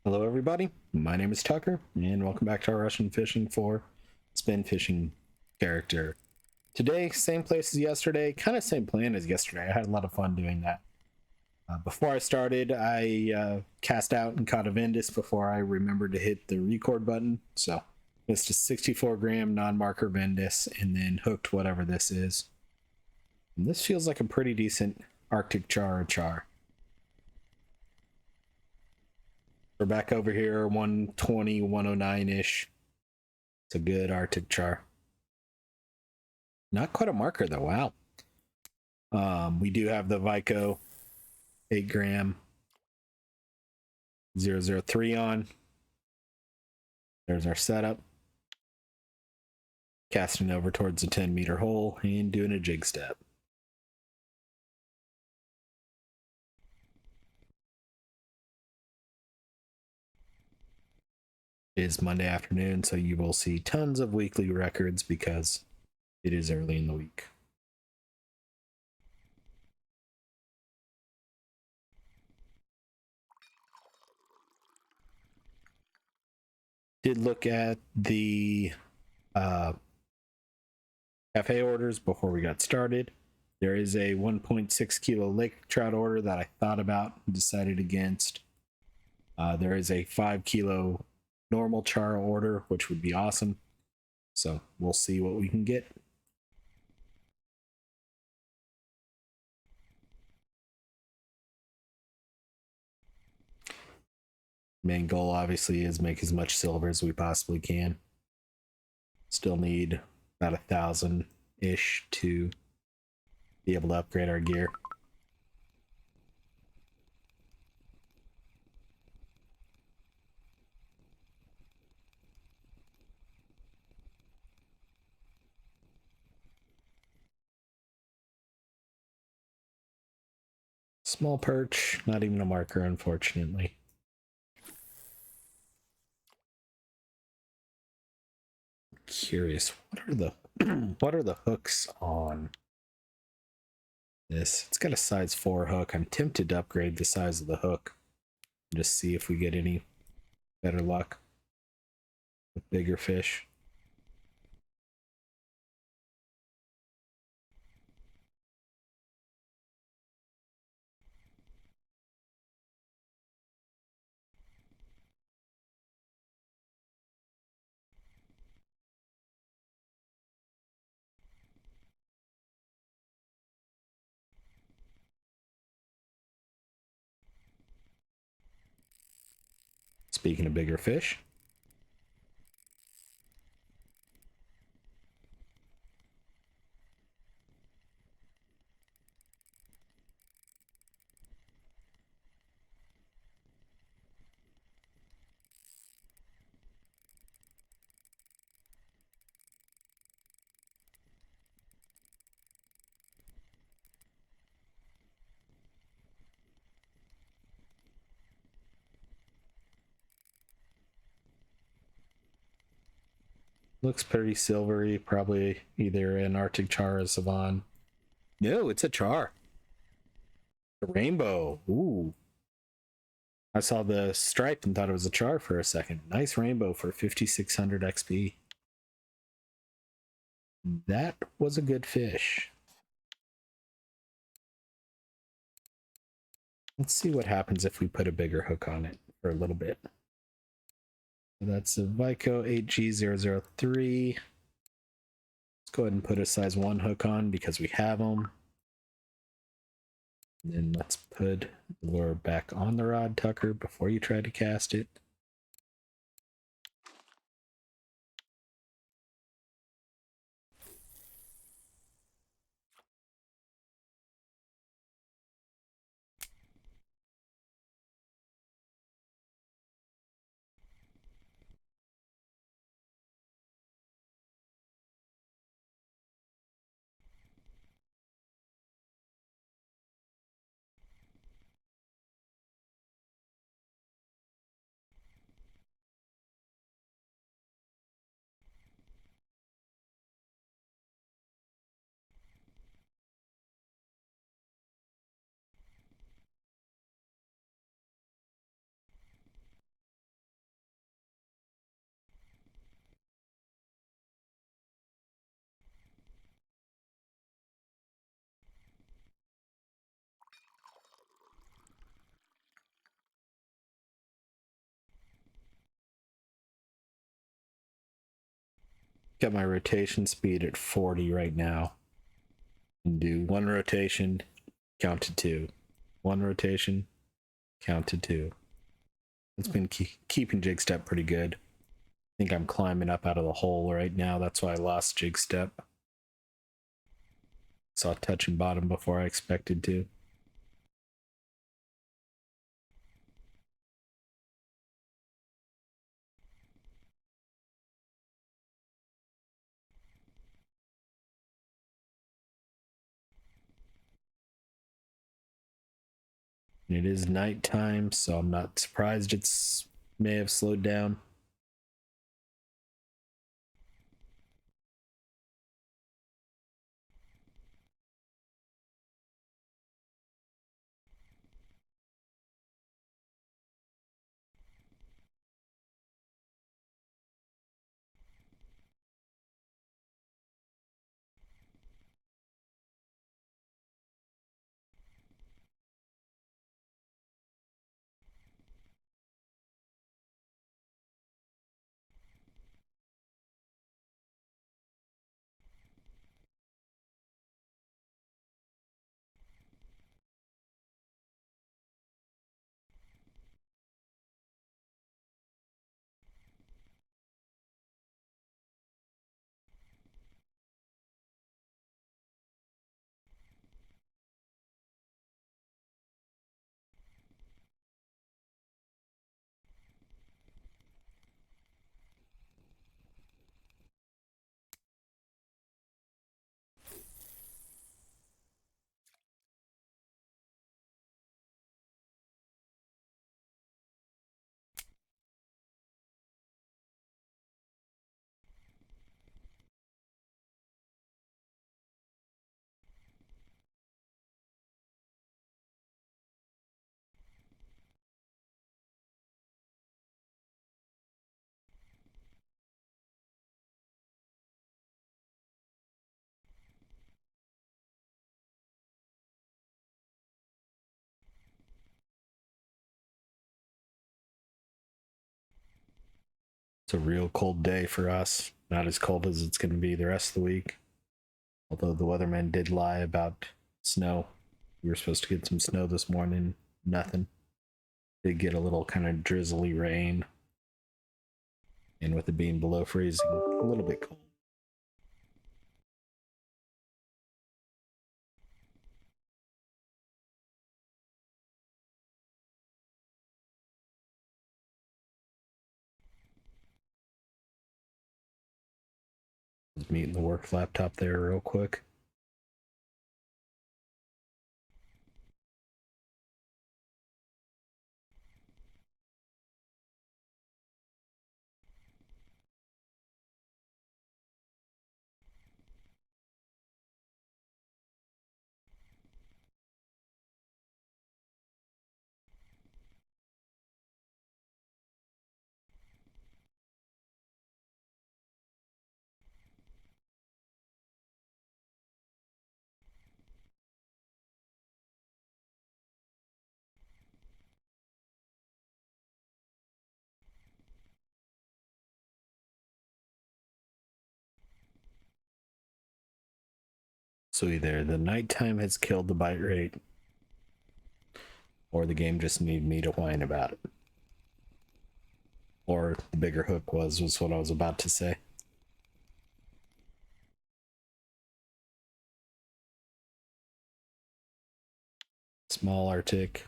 Hello, everybody. My name is Tucker, and welcome back to our Russian Fishing for Spin Fishing character. Today, same place as yesterday, kind of same plan as yesterday. I had a lot of fun doing that. Before I started, I cast out and caught a Vendus before I remembered to hit the record button. So, missed a 64-gram non-marker Vendus and then hooked whatever this is. And this feels like a pretty decent Arctic char. We're back over here, 120, 109-ish. It's a good Arctic char. Not quite a marker, though. Wow. We do have the Vico 8-gram 003 on. There's our setup. Casting over towards the 10-meter hole and doing a jig step. It is Monday afternoon, so you will see tons of weekly records because it is early in the week. Did look at the cafe orders before we got started. There is a 1.6 kilo lake trout order that I thought about and decided against. There is a 5 kilo normal char order, which would be awesome. So we'll see what we can get. Main goal obviously is make as much silver as we possibly can. Still need about 1,000-ish to be able to upgrade our gear. Small perch, not even a marker, unfortunately. Curious, what are the hooks on this? It's got a size 4 hook. I'm tempted to upgrade the size of the hook. Just see if we get any better luck with bigger fish. Speaking of bigger fish, looks pretty silvery, probably either an Arctic char or Savan. No, it's a char. A rainbow. Ooh. I saw the stripe and thought it was a char for a second. Nice rainbow for 5,600 XP. That was a good fish. Let's see what happens if we put a bigger hook on it for a little bit. So that's a Vico 8G003. Let's go ahead and put a size 1 hook on because we have them. And then let's put the lure back on the rod, Tucker, before you try to cast it. Got my rotation speed at 40 right now. And do one rotation, count to two. One rotation, count to two. It's been keeping jig step pretty good. I think I'm climbing up out of the hole right now. That's why I lost jig step. Saw touching bottom before I expected to. And it is nighttime, so I'm not surprised it's may have slowed down. It's a real cold day for us. Not as cold as it's going to be the rest of the week. Although the weatherman did lie about snow. We were supposed to get some snow this morning. Nothing. Did get a little kind of drizzly rain. And with it being below freezing, a little bit cold. Just meeting the work laptop there real quick. So either the nighttime has killed the bite rate, or the game just needed me to whine about it. Or the bigger hook was what I was about to say. Small Arctic.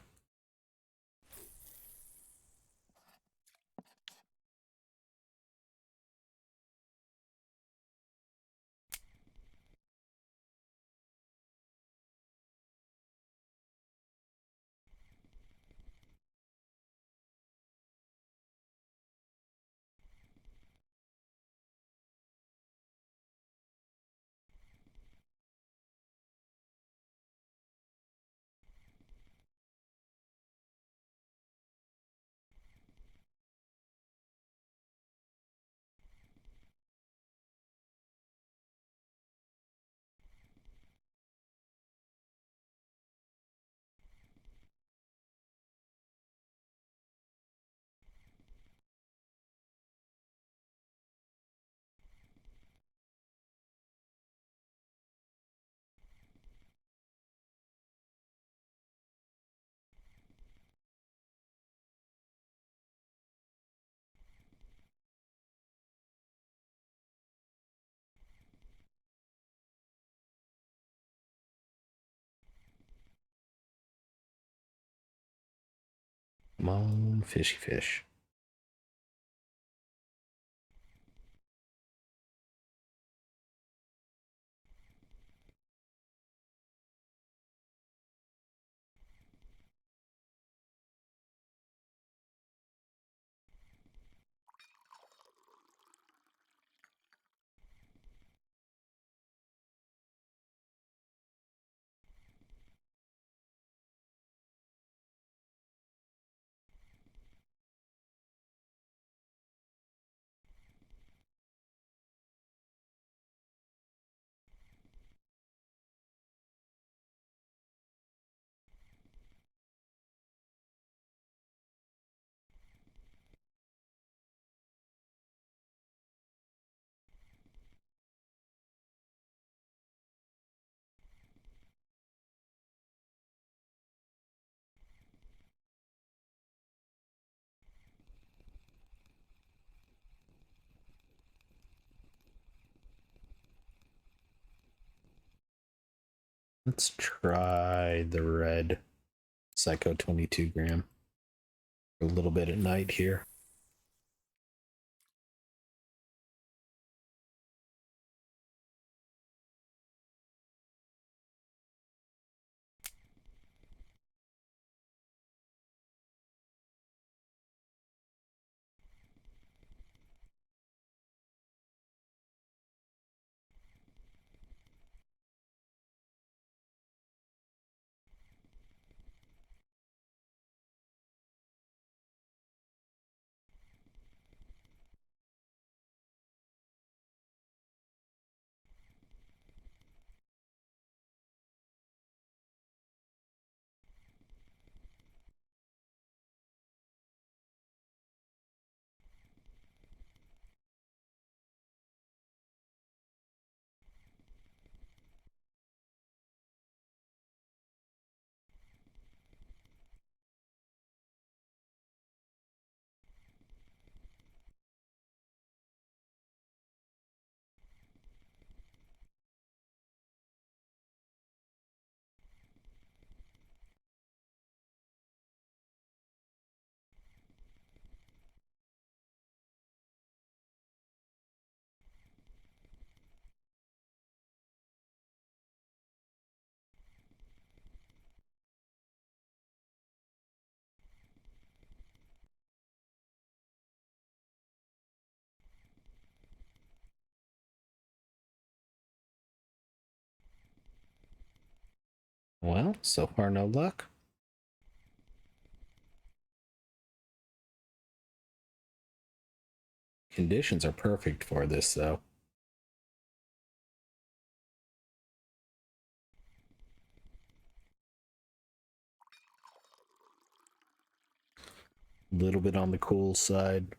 Come on, fishy fish. Let's try the red Psycho 22 gram. A little bit at night here. Well, so far no luck. Conditions are perfect for this, though. A little bit on the cool side.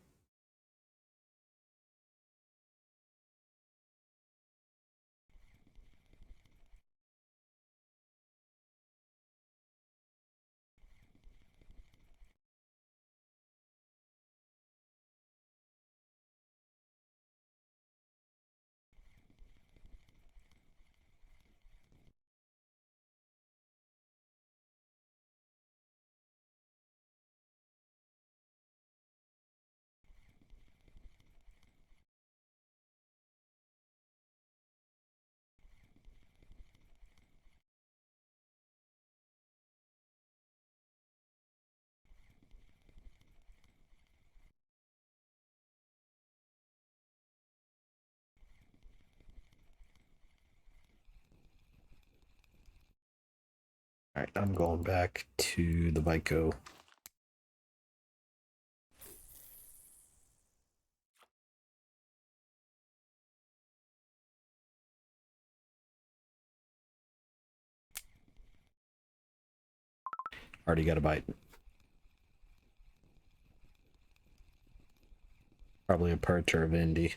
All right, I'm going back to the Vico. Already got a bite. Probably a perch or a Vindy.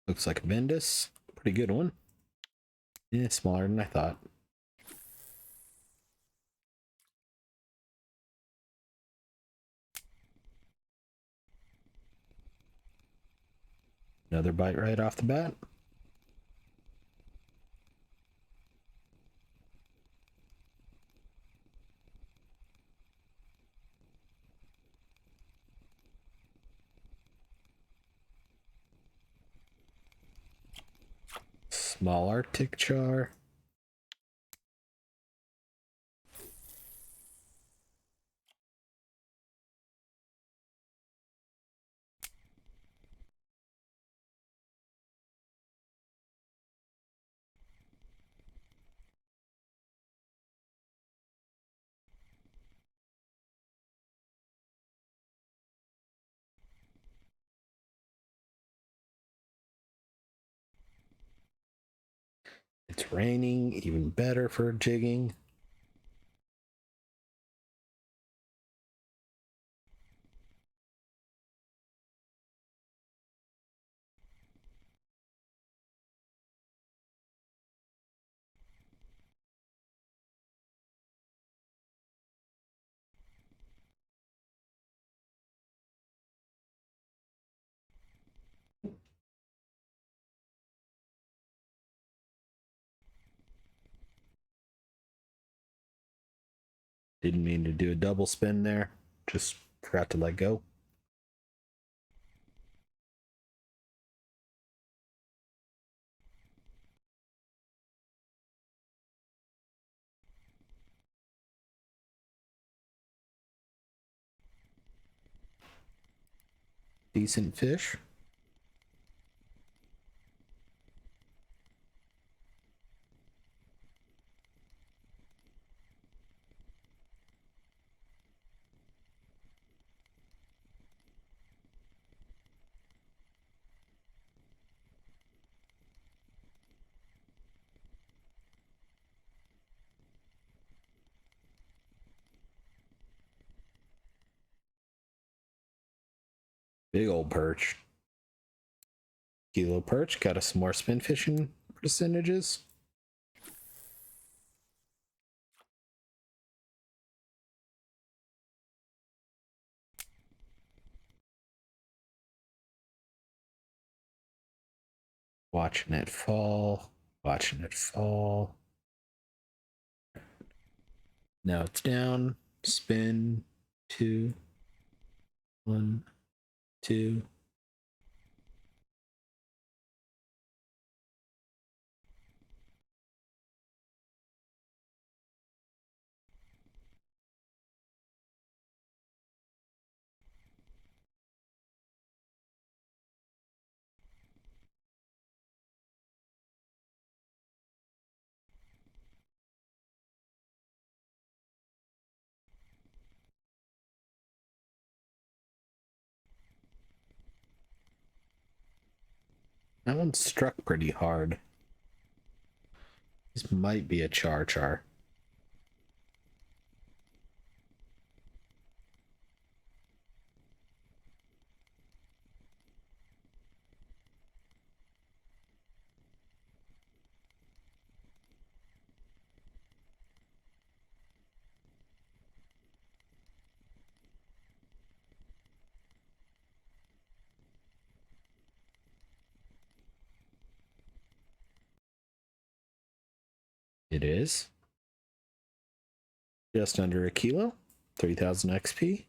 Looks like a Vendus. Pretty good one. Yeah, smaller than I thought. Another bite right off the bat. Small Arctic char. It's raining, even better for jigging. Didn't mean to do a double spin there. Just forgot to let go. Decent fish. Big old perch. Kilo perch. Got us some more spin fishing percentages. Watching it fall. Watching it fall. Now it's down. Spin. 2. 1, 2. That one struck pretty hard. This might be a char char. It is. Just under a kilo. 3,000 XP.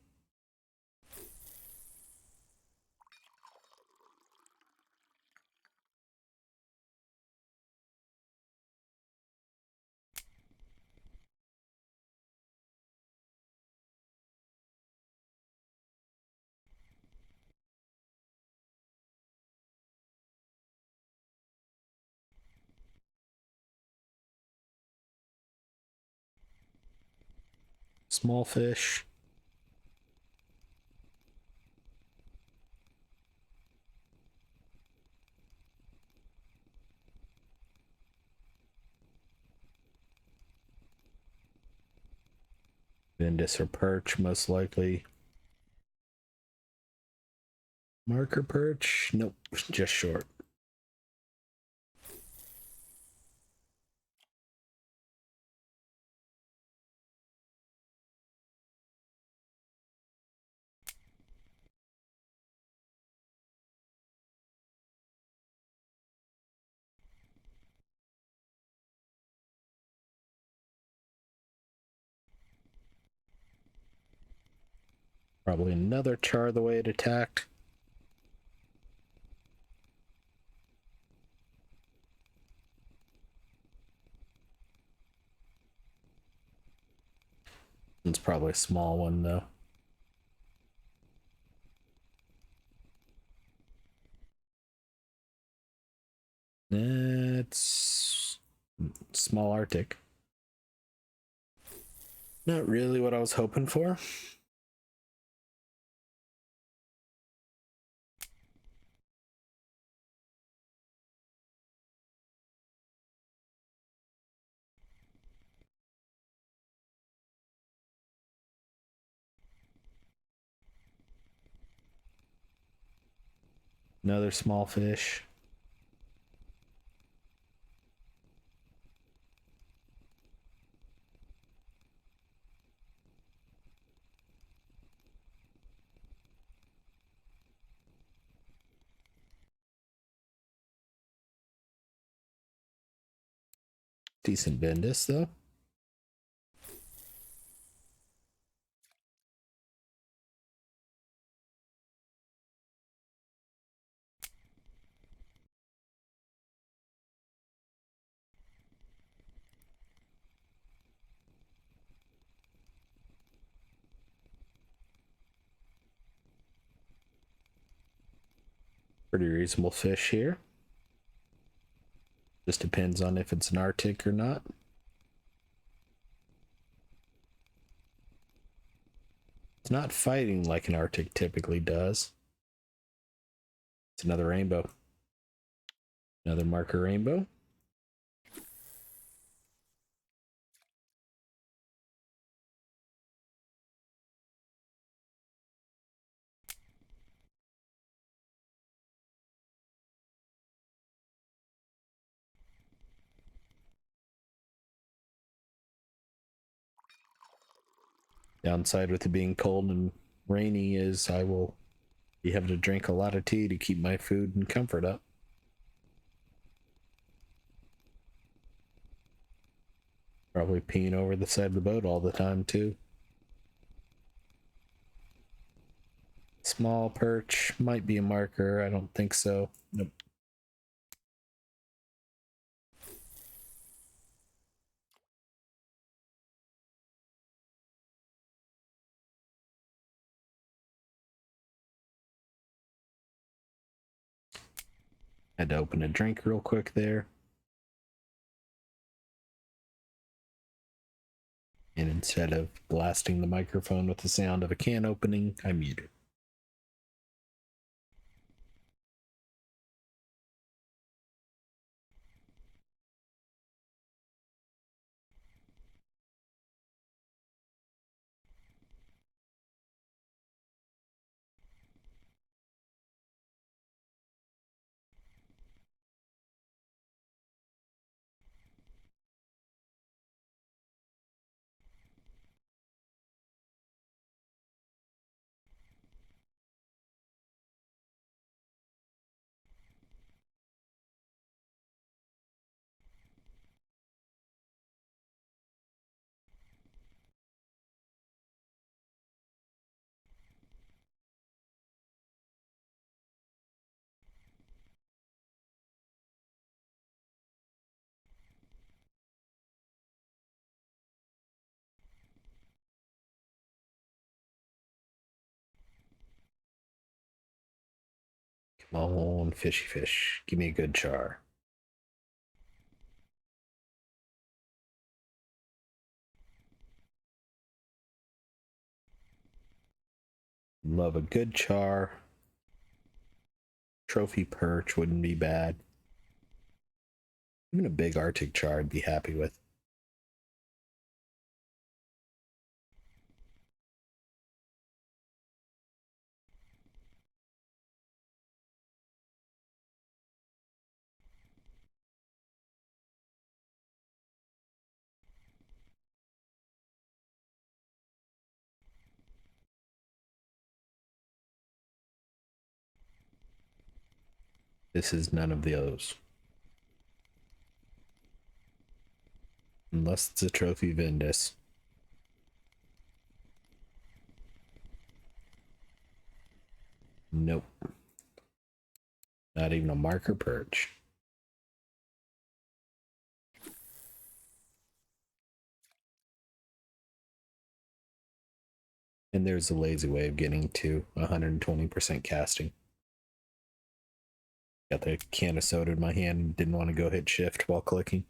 Small fish. Vindus or perch, most likely. Marker perch? Nope, just short. Probably another char the way it attacked. It's probably a small one though. It's small Arctic. Not really what I was hoping for. Another small fish. Decent Bendis though. Pretty reasonable fish here. Just depends on if it's an Arctic or not. It's not fighting like an Arctic typically does. It's another rainbow. Another marker rainbow. Downside with it being cold and rainy is I will be having to drink a lot of tea to keep my food and comfort up. Probably peeing over the side of the boat all the time too. Small perch, might be a marker. I don't think so. Nope. Had to open a drink real quick there. And instead of blasting the microphone with the sound of a can opening, I muted. Come on, fishy fish. Give me a good char. Love a good char. Trophy perch wouldn't be bad. Even a big Arctic char I'd be happy with. This is none of those. Unless it's a trophy Vindus. Nope. Not even a marker perch. And there's a lazy way of getting to 120% casting. Got the can of soda in my hand and didn't want to go hit shift while clicking.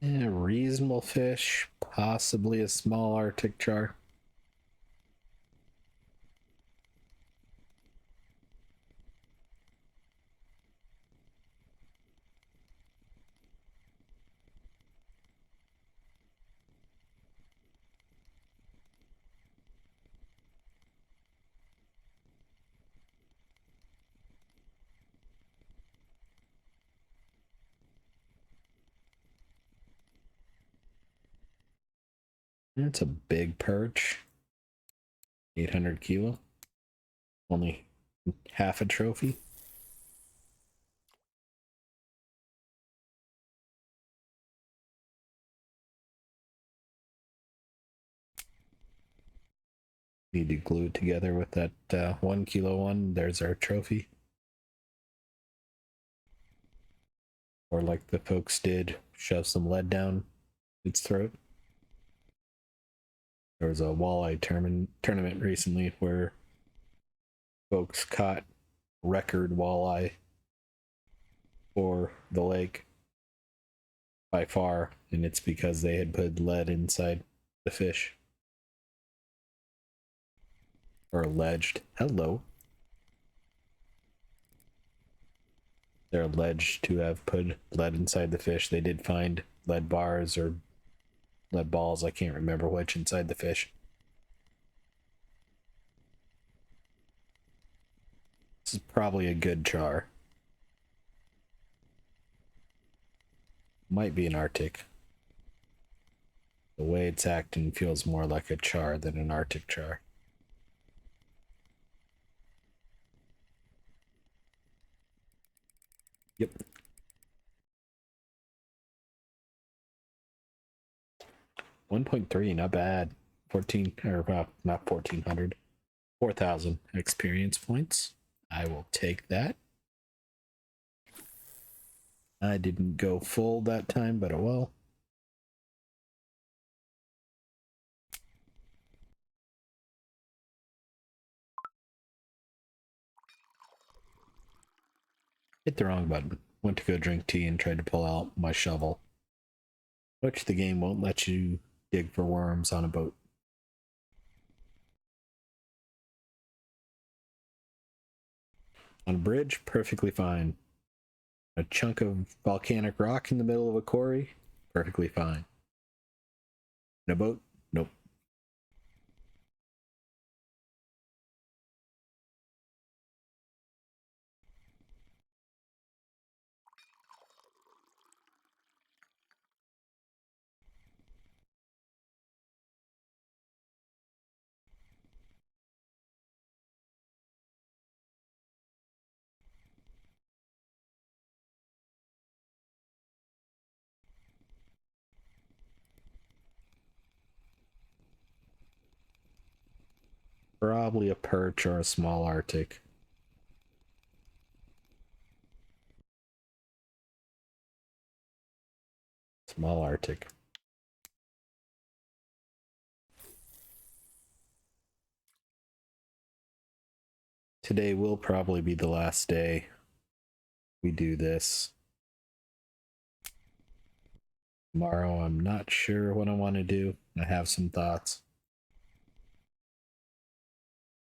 Reasonable fish, possibly a small Arctic char. It's a big perch. 800 kilo. Only half a trophy. Need to glue it together with that 1 kilo one. There's our trophy. Or like the folks did, shove some lead down its throat. There was a walleye tournament recently where folks caught record walleye for the lake by far, and it's because they had put lead inside the fish. Or alleged. Hello. They're alleged to have put lead inside the fish. They did find lead bars or lead balls, I can't remember which, inside the fish. This is probably a good char. Might be an Arctic. The way it's acting feels more like a char than an Arctic char. Yep. $1.3, not bad. 14, or not 1,400. 4,000 experience points. I will take that. I didn't go full that time, but oh well. Hit the wrong button. Went to go drink tea and tried to pull out my shovel, which the game won't let you dig for worms on a boat. On a bridge, perfectly fine. A chunk of volcanic rock in the middle of a quarry, perfectly fine. In a boat, nope. Probably a perch or a small Arctic. Small Arctic. Today will probably be the last day we do this. Tomorrow, I'm not sure what I want to do. I have some thoughts.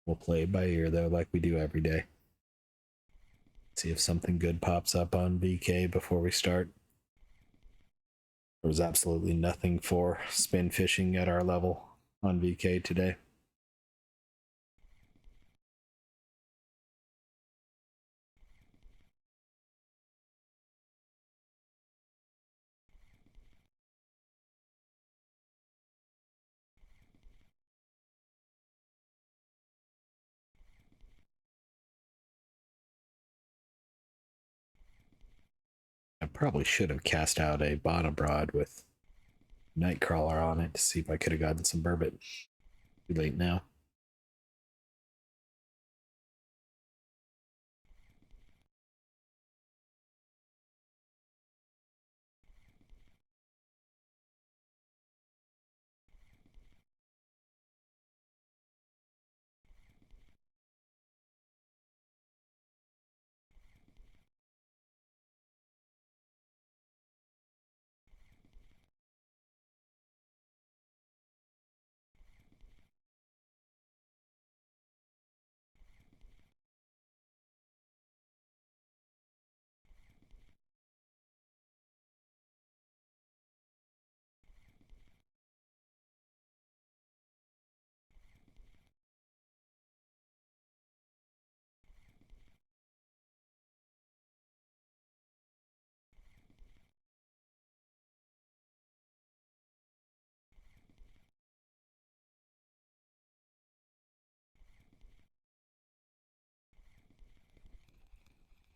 We'll play it by ear though, like we do every day. See if something good pops up on VK before we start. There was absolutely nothing for spin fishing at our level on VK today. I probably should have cast out a bottom rod with Nightcrawler on it to see if I could have gotten some burbot. Too late now.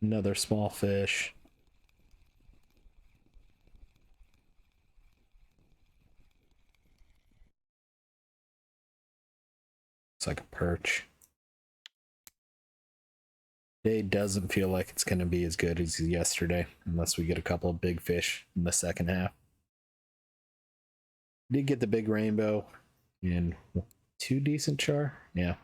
Another small fish. It's like a perch. Today doesn't feel like it's going to be as good as yesterday, unless we get a couple of big fish in the second half. Did get the big rainbow and 2 decent char. Yeah.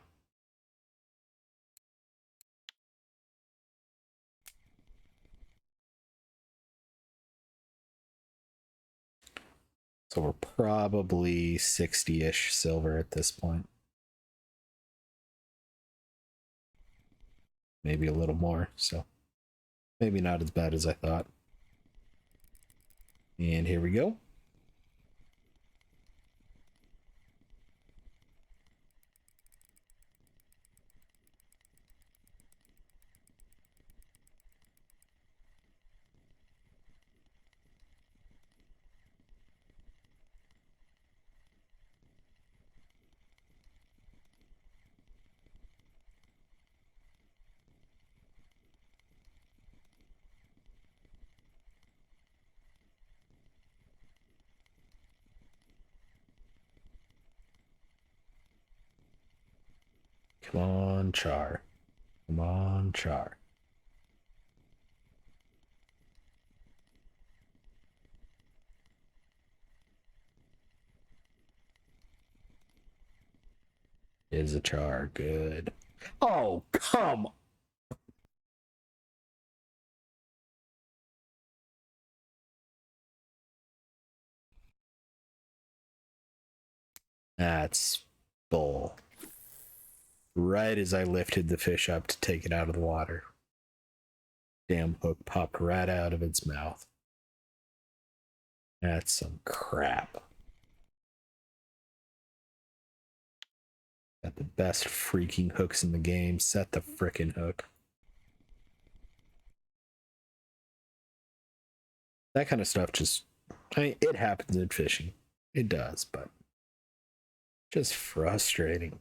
So we're probably 60-ish silver at this point. Maybe a little more, so maybe not as bad as I thought. And here we go. Come on, char. Come on, char. Is a char good? Oh, come. That's bull. Right as I lifted the fish up to take it out of the water, damn hook popped right out of its mouth. That's some crap. Got the best freaking hooks in the game. Set the frickin' hook. That kind of stuff just, I mean, it happens in fishing. It does, but just frustrating.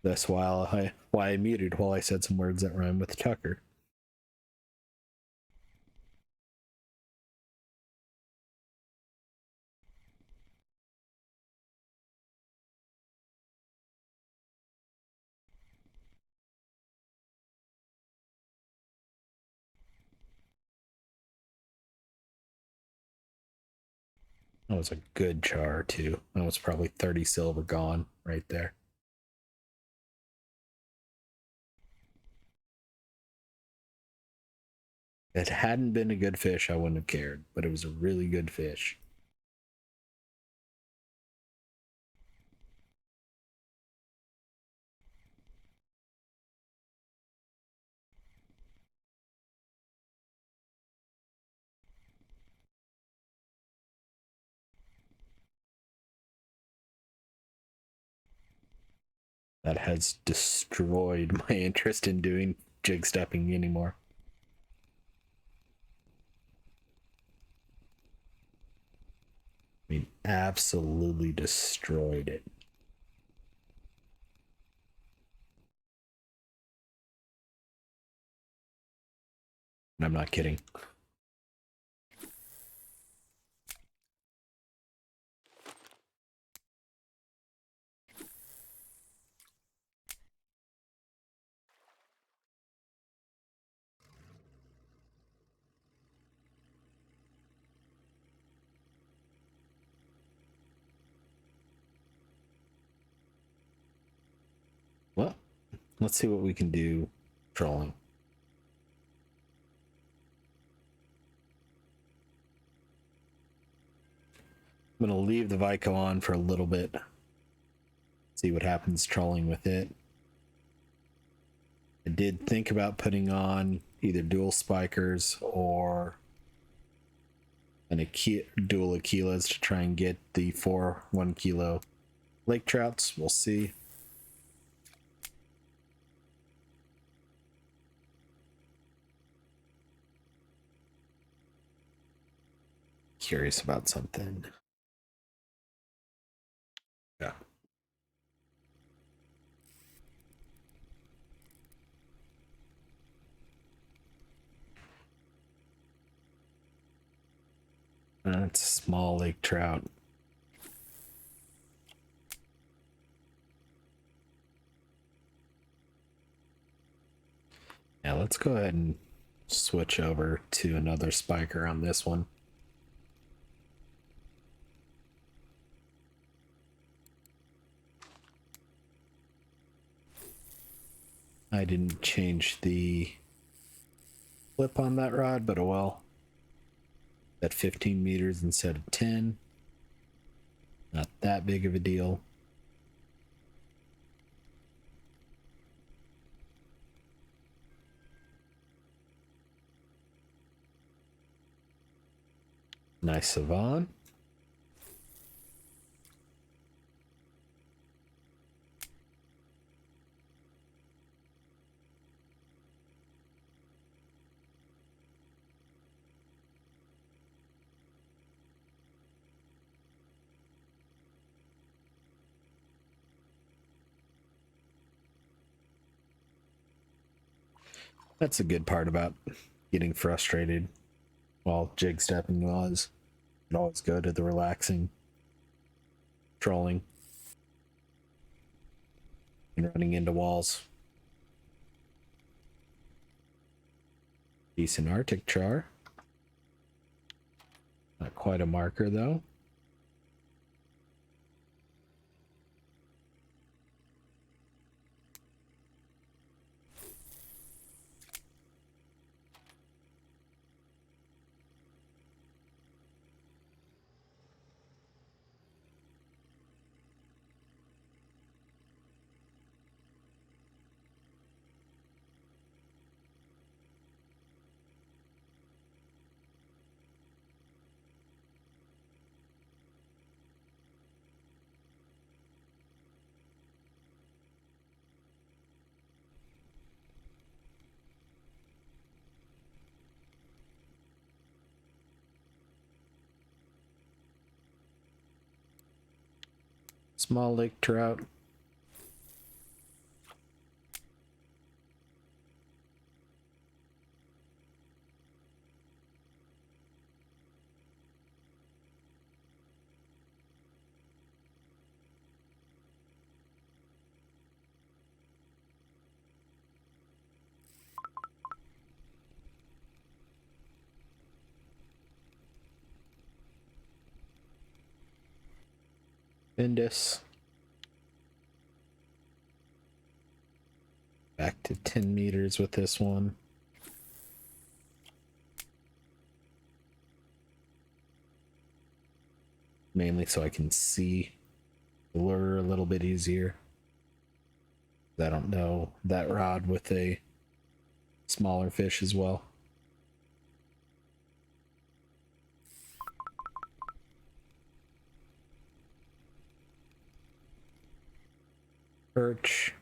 That's why I muted while I said some words that rhyme with Tucker. That was a good char too. That was probably 30 silver gone right there. If it hadn't been a good fish, I wouldn't have cared, but it was a really good fish. That has destroyed my interest in doing jig stepping anymore. I mean, absolutely destroyed it. And I'm not kidding. Well, let's see what we can do trolling. I'm going to leave the Vico on for a little bit. See what happens trolling with it. I did think about putting on either dual spikers or dual Aquilas to try and get the 4 1 kilo lake trouts. We'll see. Curious about something. Yeah. It's a small lake trout. Yeah, let's go ahead and switch over to another spiker on this one. I didn't change the flip on that rod, but oh well. At 15 meters instead of 10. Not that big of a deal. Nice Savon. That's a good part about getting frustrated while jig stepping was. I'd always go to the relaxing trolling and running into walls. Decent Arctic char. Not quite a marker though. Small lake trout. Indus. Back to 10 meters with this one. Mainly so I can see the lure a little bit easier. I don't know that rod with a smaller fish as well. Perch.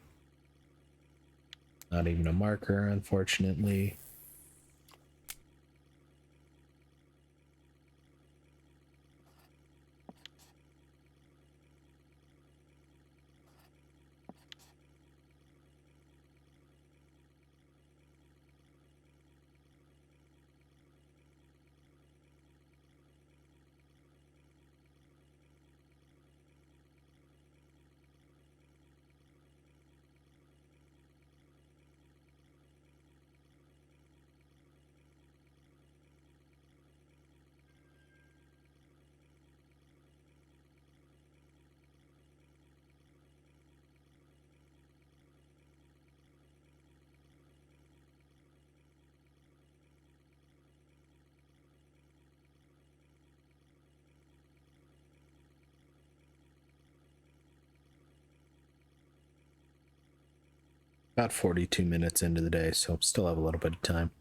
Not even a marker, unfortunately. About 42 minutes into the day, so still have a little bit of time.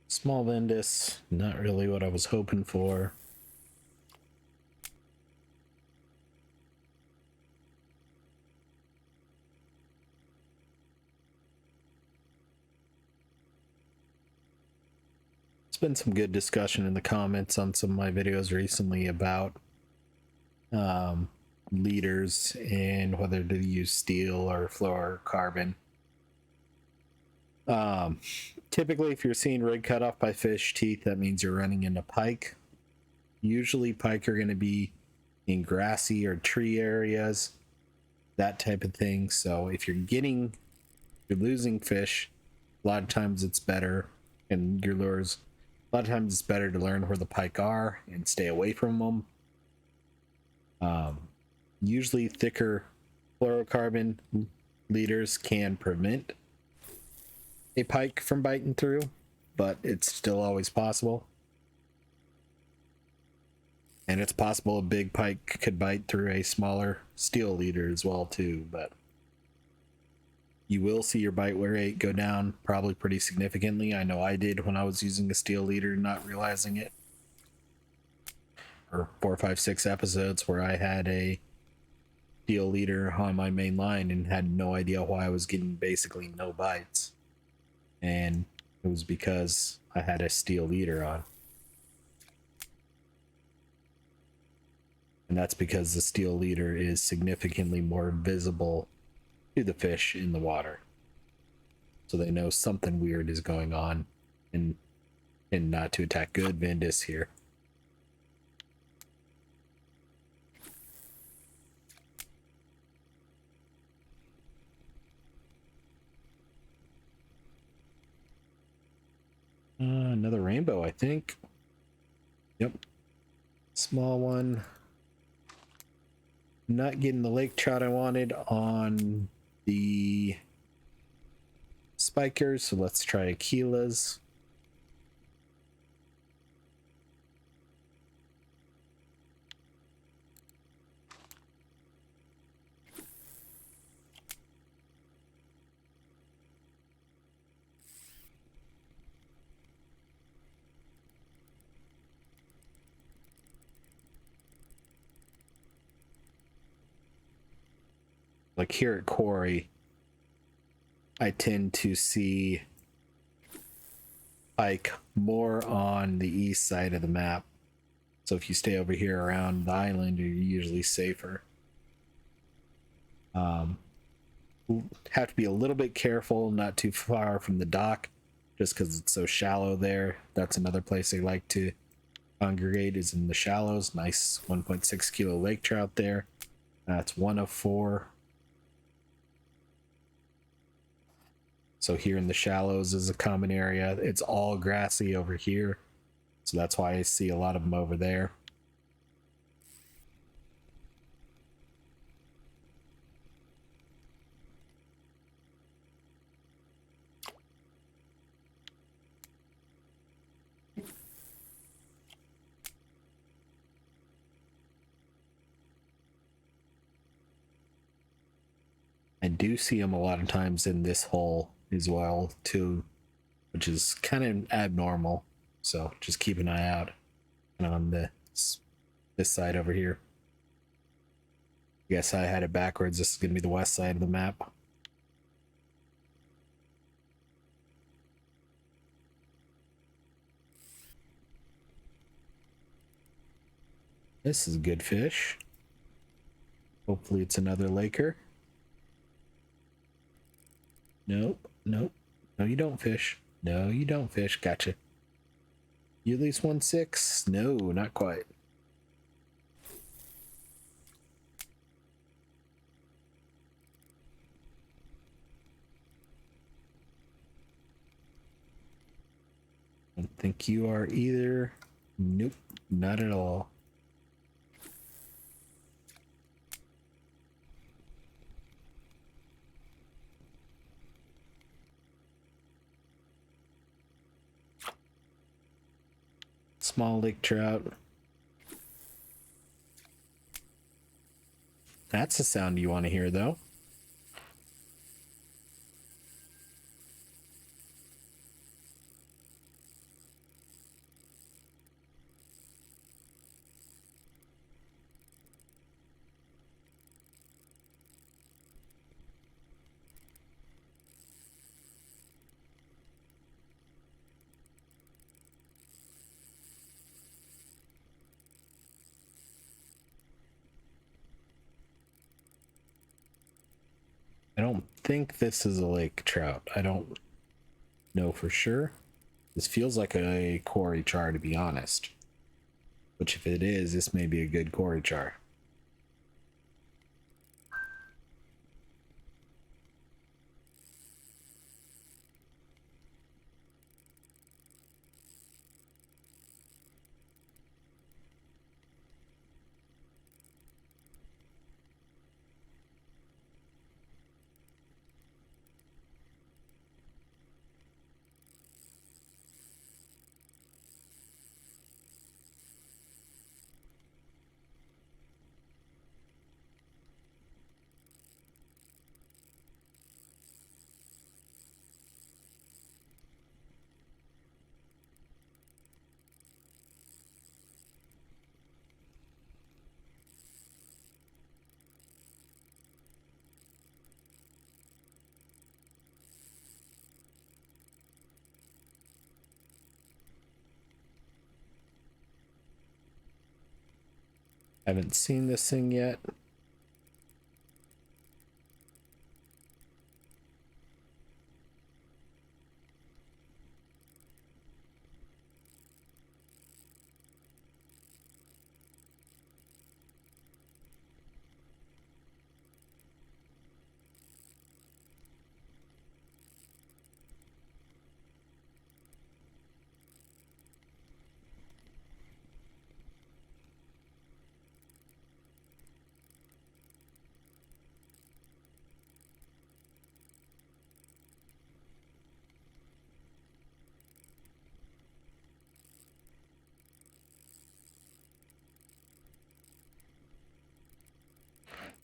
Small Vendus, not really what I was hoping for. It's been some good discussion in the comments on some of my videos recently about leaders and whether to use steel or fluorocarbon. Typically, if you're seeing rig cut off by fish teeth, that means you're running into pike. Usually, pike are going to be in grassy or tree areas, that type of thing. So, if you're losing fish, a lot of times it's better, and your lures, a lot of times it's better to learn where the pike are and stay away from them. Usually, thicker fluorocarbon leaders can prevent a pike from biting through, but it's still always possible. And it's possible a big pike could bite through a smaller steel leader as well too, but you will see your bite rate go down probably pretty significantly. I know I did when I was using a steel leader, not realizing it. Or 4, 5, 6 episodes where I had a steel leader on my main line and had no idea why I was getting basically no bites. And it was because I had a steel leader on. And that's because the steel leader is significantly more visible to the fish in the water. So they know something weird is going on and not to attack good Vendus here. Another rainbow, I think. Yep. Small one. Not getting the lake trout I wanted on the spikers, so let's try Aquila's. Like here at Quarry, I tend to see pike more on the east side of the map. So if you stay over here around the island, you're usually safer. Have to be a little bit careful, not too far from the dock, just because it's so shallow there. That's another place they like to congregate, is in the shallows. Nice 1.6 kilo lake trout there. That's one of four. So here in the shallows is a common area. It's all grassy over here, so that's why I see a lot of them over there. I do see them a lot of times in this hole as well too, which is kind of abnormal. So just keep an eye out on this side over here. I guess I had it backwards. This is gonna be the west side of the map. This is a good fish. Hopefully it's another laker. Nope, nope. No, you don't fish. No, you don't fish. Gotcha. You at least 1.6? No, not quite. I don't think you are either. Nope, not at all. Small lake trout. That's the sound you want to hear, though. I don't think this is a lake trout. I don't know for sure. This feels like a quarry char, to be honest. Which, if it is, this may be a good quarry char. Haven't seen this thing yet.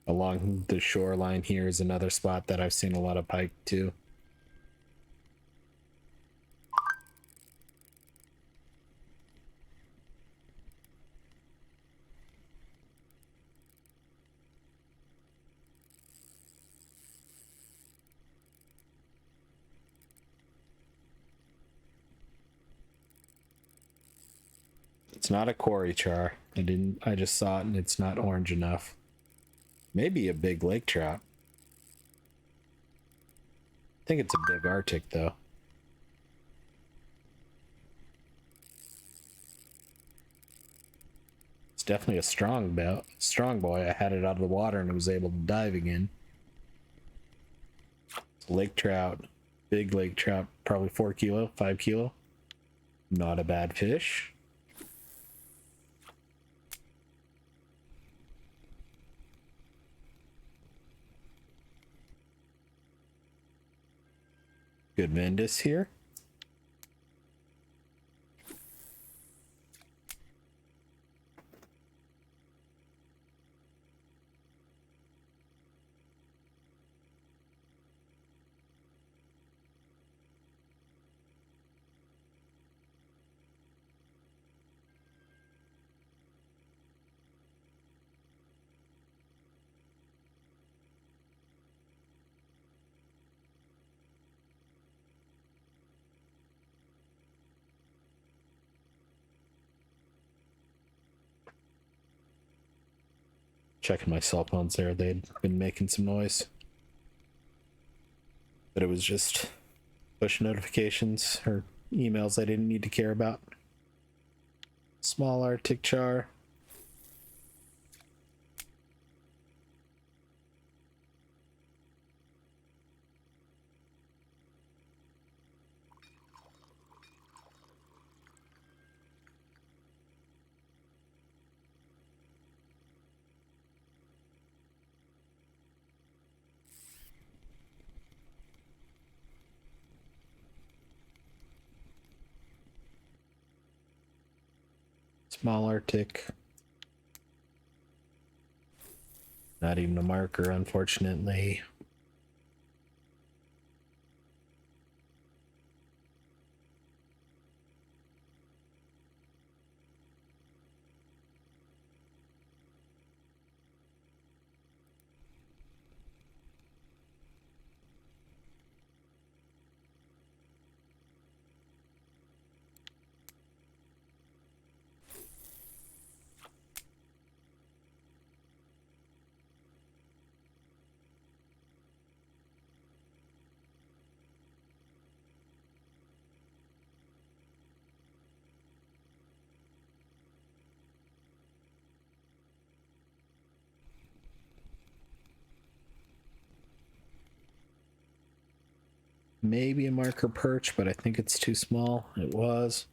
Along the shoreline here is another spot that I've seen a lot of pike too. It's not a quarry char. I just saw it and it's not orange enough. Maybe a big lake trout. I think it's a big Arctic though. definitely a strong boy. I had it out of the water and it was able to dive again. Lake trout, big lake trout, probably 4 kilo, 5 kilo. Not a bad fish. Good Ventus here. Checking my cell phones there. They'd been making some noise. But it was just push notifications or emails I didn't need to care about. Small Arctic char. Small Arctic. Not even a marker, unfortunately. Maybe a marker perch, but I think it's too small. It was.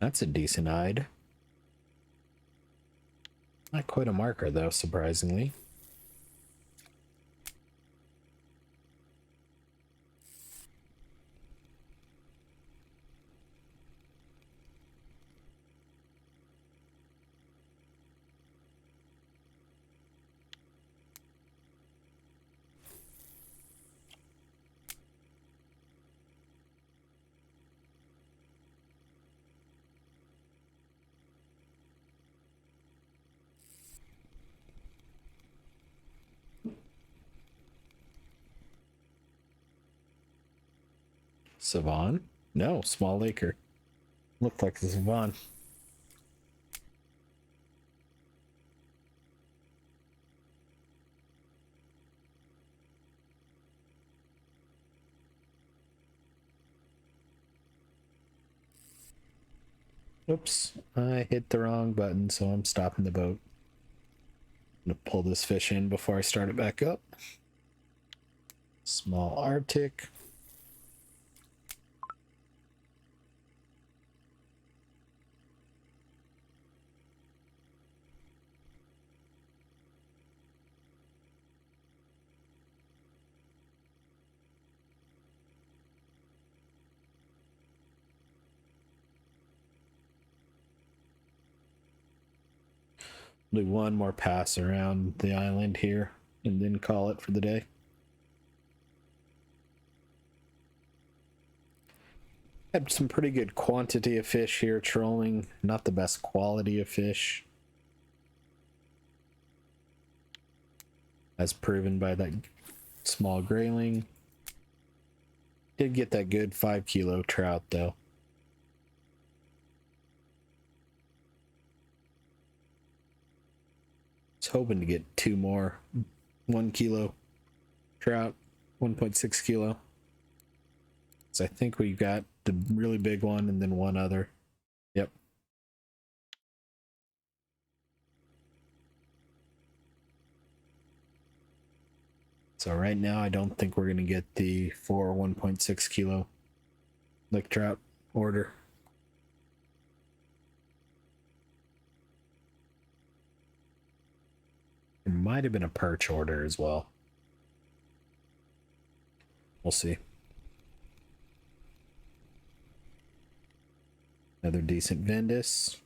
That's a decent hide. Not quite a marker though, surprisingly. Savon? No, small laker. Looked like a Savon. Oops, I hit the wrong button, so I'm stopping the boat. I'm gonna pull this fish in before I start it back up. Small Arctic. Do one more pass around the island here and then call it for the day. Had some pretty good quantity of fish here trolling, not the best quality of fish, as proven by that small grayling. Did get that good 5 kilo trout though. Was hoping to get 2 more 1 kilo trout, 1.6 kilo. So I think we got the really big one and then one other. Yep. So right now, I don't think we're going to get the 4 1.6 kilo lake trout order. It might have been a perch order as well. We'll see. Another decent Vendus.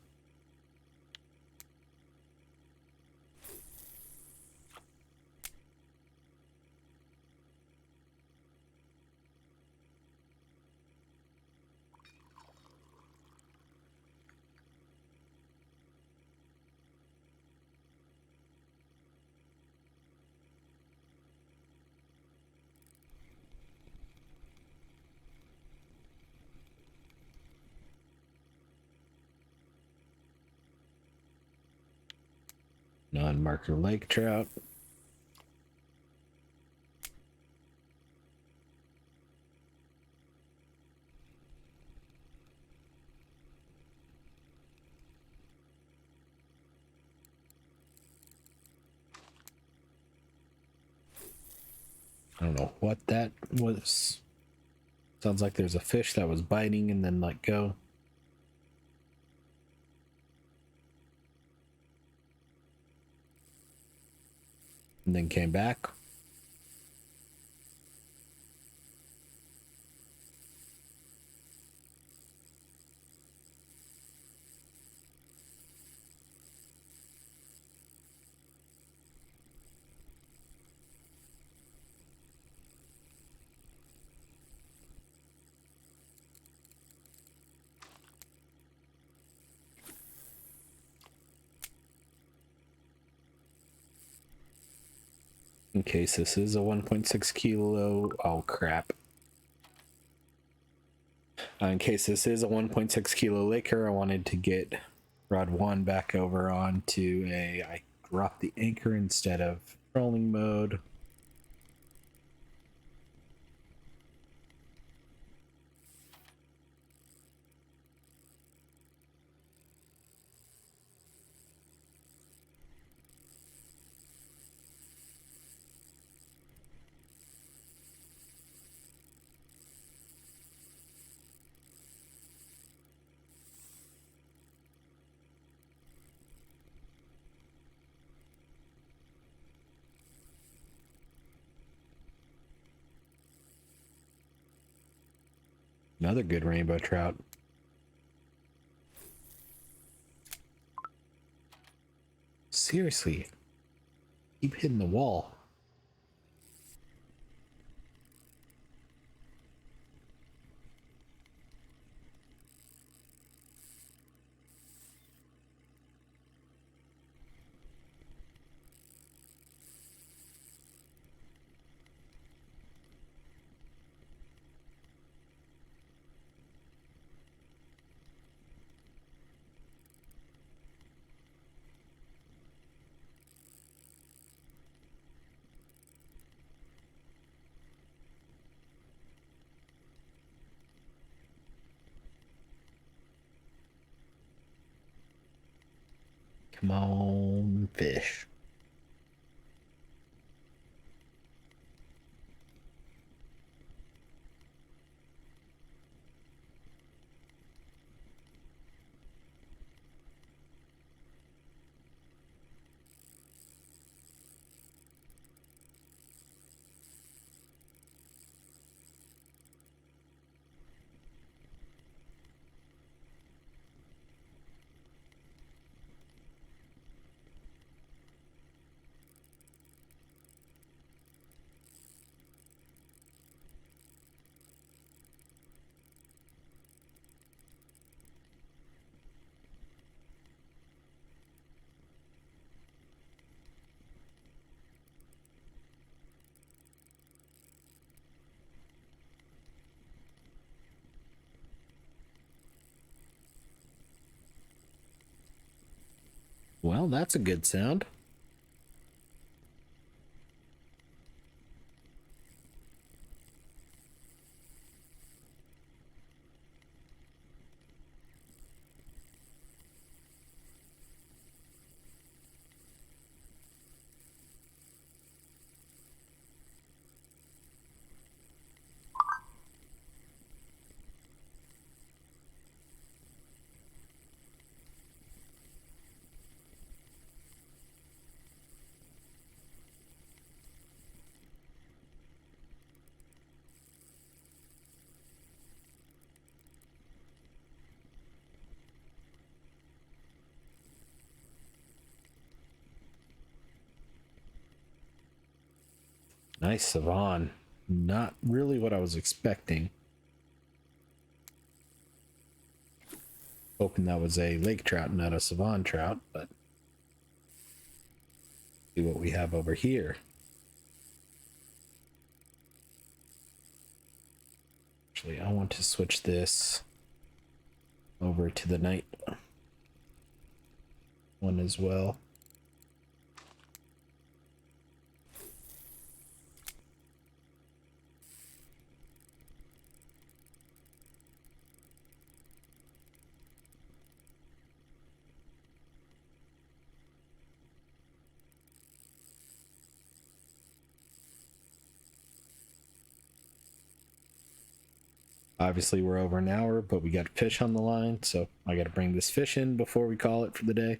Non-marker lake trout. I don't know what that was. Sounds like there's a fish that was biting and then let go. And then came back. In case this is a 1.6 kilo. Oh crap. In case this is a 1.6 kilo liquor, I wanted to get rod 1 back over onto I dropped the anchor instead of trolling mode. Another good rainbow trout. Seriously, keep hitting the wall. Come on, fish. Well, that's a good sound. Nice savon. Not really what I was expecting. Hoping that was a lake trout, not a savon trout, but see what we have over here. Actually, I want to switch this over to the night one as well. Obviously, we're over an hour, but we got fish on the line, so I got to bring this fish in before we call it for the day.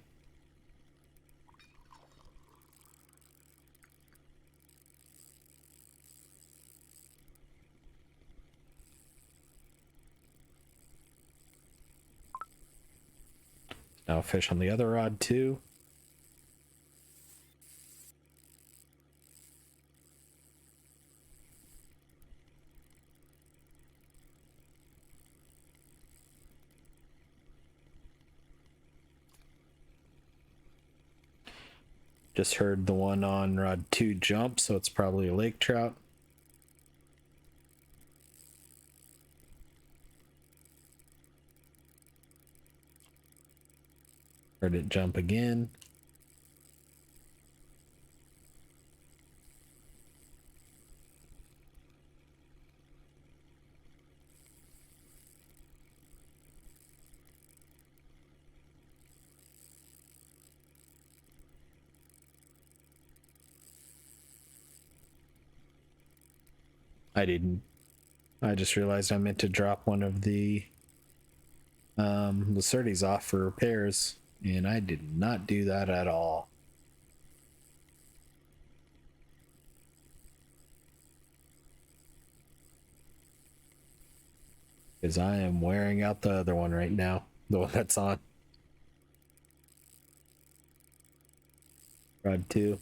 Now fish on the other rod too. Just heard the one on rod 2 jump, so it's probably a lake trout. Heard it jump again. I just realized I meant to drop one of the Lacertes off for repairs, and I did not do that at all. Because I am wearing out the other one right now, the one that's on rod 2.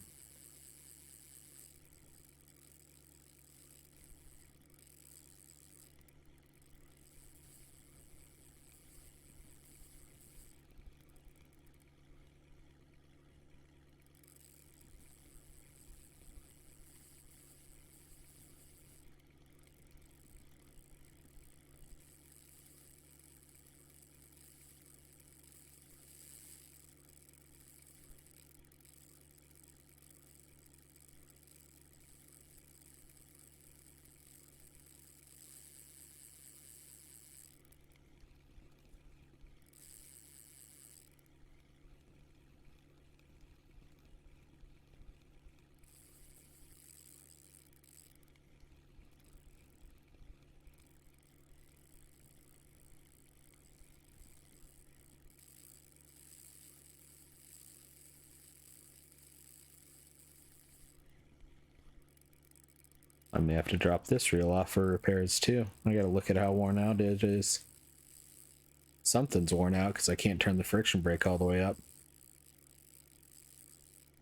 I may have to drop this reel off for repairs too. I gotta look at how worn out it is. Something's worn out because I can't turn the friction brake all the way up.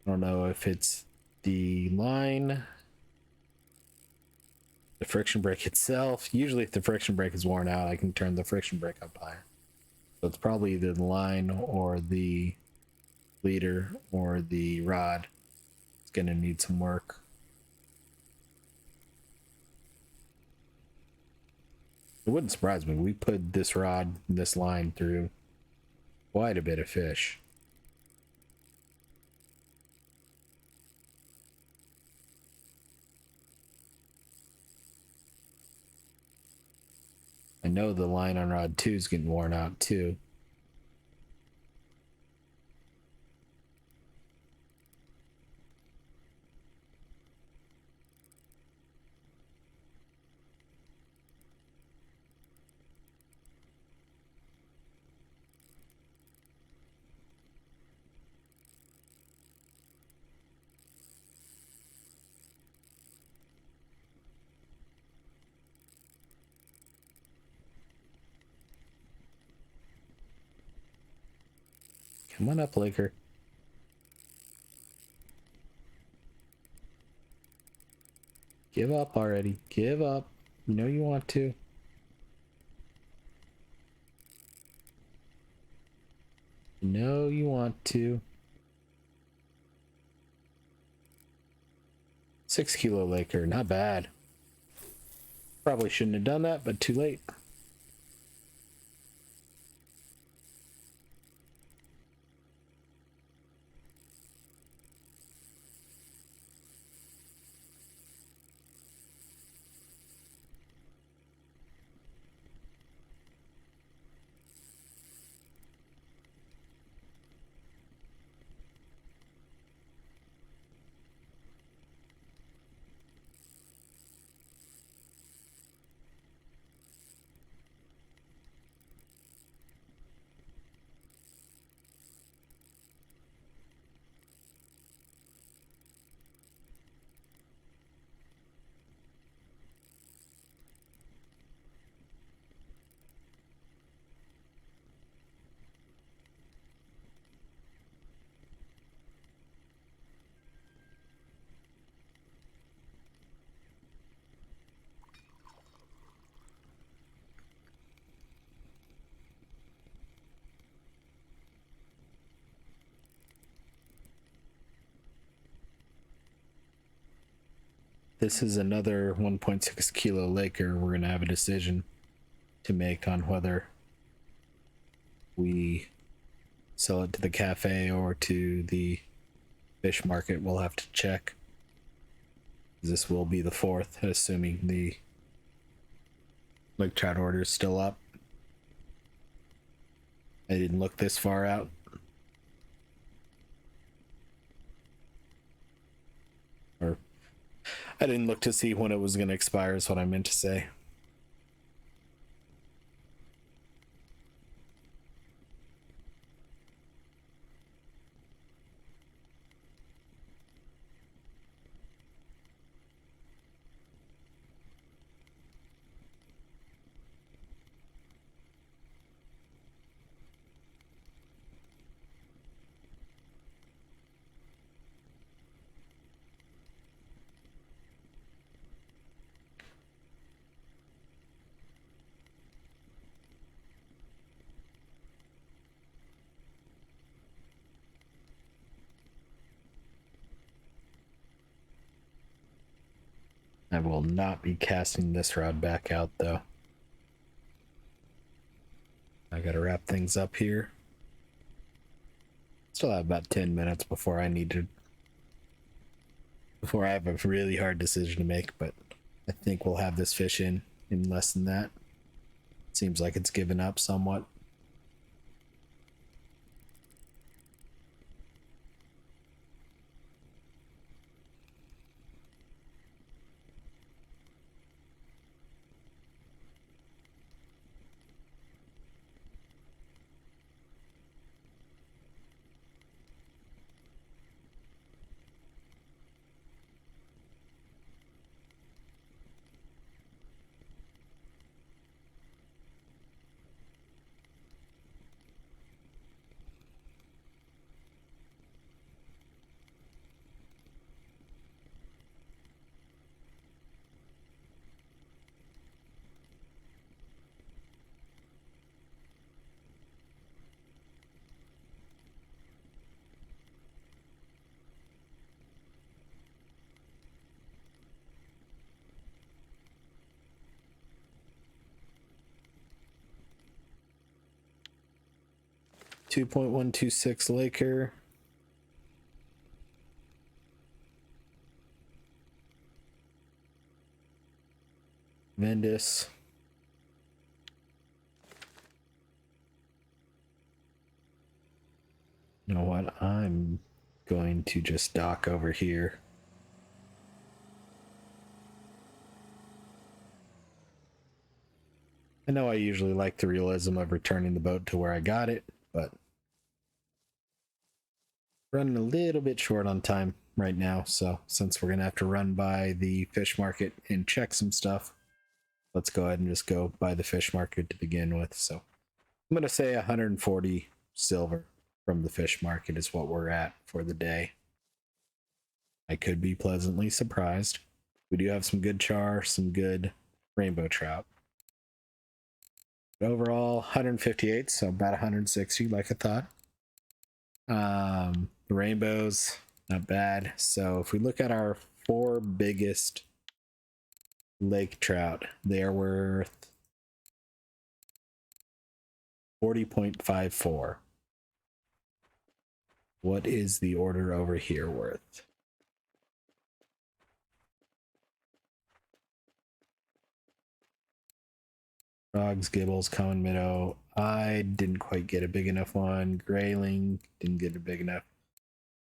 I don't know if it's the line, the friction brake itself. Usually if the friction brake is worn out, I can turn the friction brake up higher. So it's probably either the line or the leader or the rod. It's gonna need some work. It wouldn't surprise me. We put this rod, this line through quite a bit of fish. I know the line on rod 2 is getting worn out too. Come on up, Laker. Give up already. Give up. You know you want to. You know you want to. 6 kilo Laker. Not bad. Probably shouldn't have done that, but too late. This is another 1.6 kilo Laker. We're going to have a decision to make on whether we sell it to the cafe or to the fish market. We'll have to check. This will be the 4th, assuming the lake trout order is still up. I didn't look this far out. Or I didn't look to see when it was going to expire is what I meant to say. I will not be casting this rod back out though. I gotta wrap things up here. Still have about 10 minutes before I have a really hard decision to make, but I think we'll have this fish in less than that. Seems like it's given up somewhat. .126 Laker. Vendus. You know what? I'm going to just dock over here. I know I usually like the realism of returning the boat to where I got it, but running a little bit short on time right now. So since we're gonna have to run by the fish market and check some stuff, let's go ahead and just go by the fish market to begin with. So I'm gonna say 140 silver from the fish market is what we're at for the day. I could be pleasantly surprised. We do have some good char, some good rainbow trout. But overall, 158, so about 160, like I thought. The rainbows, not bad. So if we look at our 4 biggest lake trout, they are worth 40.54. What is the order over here worth? Frogs, gibbles, common minnow. I didn't quite get a big enough one. Grayling, didn't get a big enough.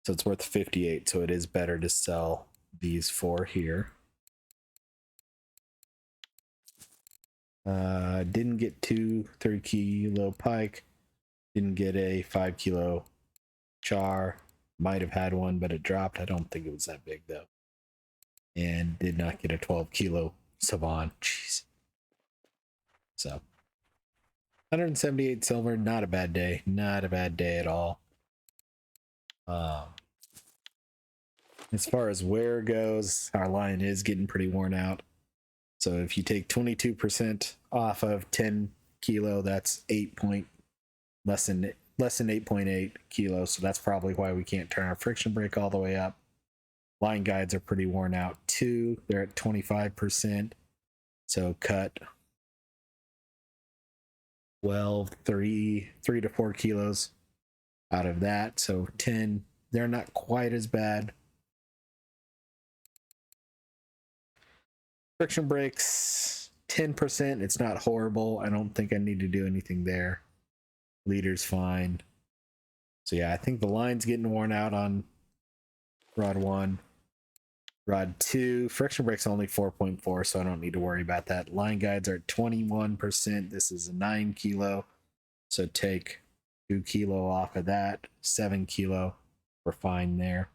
So it's worth 58, so it is better to sell these 4 here. Didn't get 2 30-kilo pike. Didn't get a 5-kilo char. Might have had one, but it dropped. I don't think it was that big, though. And did not get a 12-kilo savant. Jeez. So 178 silver, not a bad day. Not a bad day at all. As far as wear goes, our line is getting pretty worn out. So if you take 22% off of 10 kilo, that's less than 8.8 kilos. So that's probably why we can't turn our friction brake all the way up. Line guides are pretty worn out too. They're at 25%. So cut 3 to 4 kilos out of that. So 10, they're not quite as bad. Friction brakes, 10%. It's not horrible. I don't think I need to do anything there. Leader's fine. So yeah, I think the line's getting worn out on rod 1. Rod 2, friction brakes only 4.4, so I don't need to worry about that. Line guides are 21%. This is a 9 kilo. So take 2 kilo off of that, 7 kilo. We're fine there.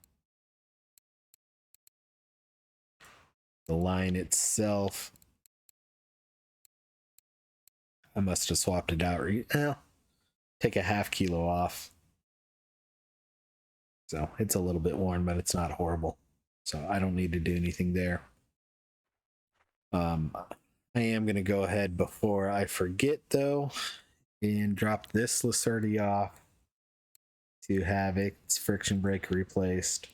The line itself, I must have swapped it out. Take a half kilo off. So it's a little bit worn, but it's not horrible. So I don't need to do anything there. I am going to go ahead before I forget, though, and drop this Lacerti off to have its friction brake replaced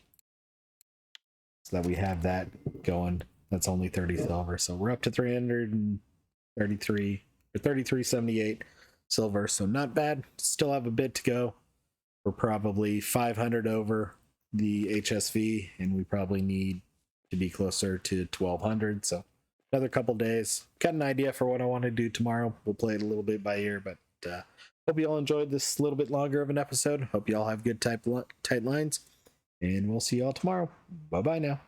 so that we have that going. That's only 30 silver. So we're up to 333 or 3378 silver. So not bad. Still have a bit to go. We're probably 500 over the HSV, and we probably need to be closer to 1200. So another couple days. Got an idea for what I want to do tomorrow. We'll play it a little bit by ear, but hope you all enjoyed this little bit longer of an episode. Hope you all have good tight lines, and we'll see you all tomorrow. Bye bye now.